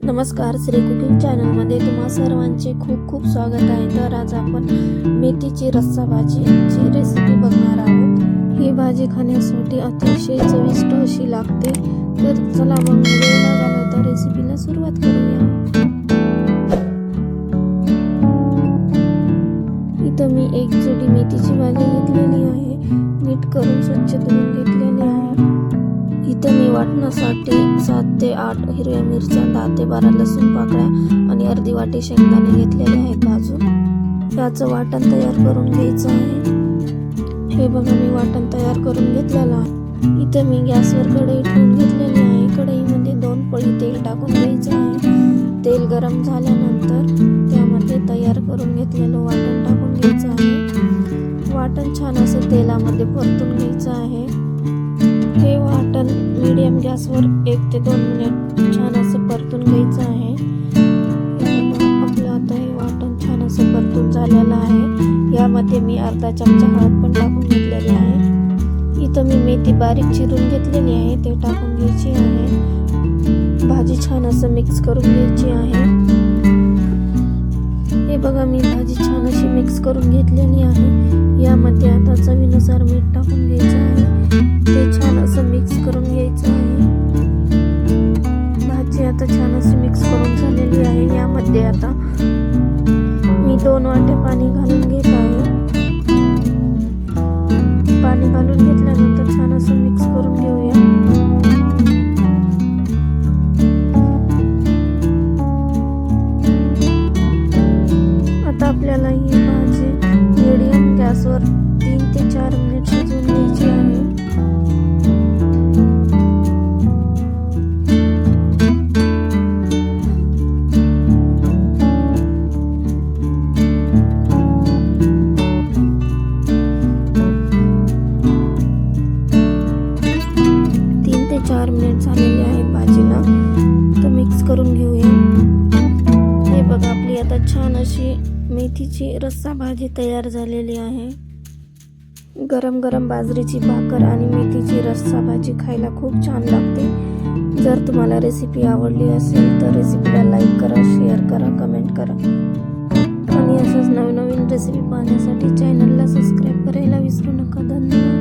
नमस्कार, श्री कुकिंग चॅनलमध्ये तुम्हा सर्वांचे खूप खूप स्वागत आहे. तर आज आपण मेथीची रस्सा भाजीची रेसिपी बघणार आहोत. ही भाजी खाण्यासाठी अतिशय चविष्ट अशी लागते. तर चला मग वेळ न घालवता रेसिपीला सुरुवात करूया. इथं मी एक जोडी मेथीची भाजी घेतलेली आहे. नीट करून स्वच्छ धुवून घेतलेली आहे. इथं मी वाटण्यासाठी 7 ते 8 हिरव्या मिरच्या, 10 ते 12 लसूण पाकळ्या आणि अर्धी वाटी शेंगदाणे घेतलेले आहेत भाजून. याचं वाटण तयार करून घ्यायचं आहे. हे बघा, मी वाटण तयार करून घेतलेलं आहे. इथं मी गॅसवर कढई ठेवून घेतलेली आहे. कढईमध्ये 2 पळी तेल टाकून घ्यायचं आहे. तेल गरम झाल्यानंतर त्यामध्ये तयार करून घेतलेलं वाटण टाकून घ्यायचं आहे. वाटण छान असं तेलामध्ये परतून घ्यायचं आहे. हे वाटण मीडियम गॅसवर 1 ते 2 मिनिट छान असं परतून घ्यायचं आहे. आपलं आता हे वाटण छान असं परतून झालेलं आहे. यामध्ये मी अर्धा चमचा हळद पण टाकून घेतलेली आहे. इथं मी मेथी बारीक चिरून घेतलेली आहे, ते टाकून घ्यायची आहे. भाजी छान असं मिक्स करून घ्यायची आहे. हे बघा, मी भाजी छान अशी मिक्स करून घेतलेली आहे. यामध्ये आता चवीनुसार मीठ टाकून घ्यायचं आहे. ते छान असं मिक्स करून घ्यायचं आहे. भाजी आता छान अशी मिक्स करून झालेली आहे. यामध्ये आता मी 2 वाट्या पाणी घालून घेत आहे. पाणी घालून घेतल्यानंतर छान असं मिक्स करून घेऊया. आता आपल्याला ही भाजी मीडियम गॅसवर 3 ते 4 मिनिट शिजवून घ्यायची आहे. मिनिट झालेले आहे भाजीला. तर मिक्स करून घेऊया. हे बघा, आपली आता छान अशी मेथीची रस्सा भाजी तयार झालेली आहे. गरम गरम बाजरीची भाकर आणि मेथीची रस्सा भाजी खायला खूप छान लागते. जर तुम्हाला रेसिपी आवडली असेल तर रेसिपीला लाईक करा, शेअर करा, कमेंट करा आणि अशाच नवीन नवीन रेसिपी पाहण्यासाठी चॅनलला सबस्क्राईब करायला विसरू नका. धन्यवाद.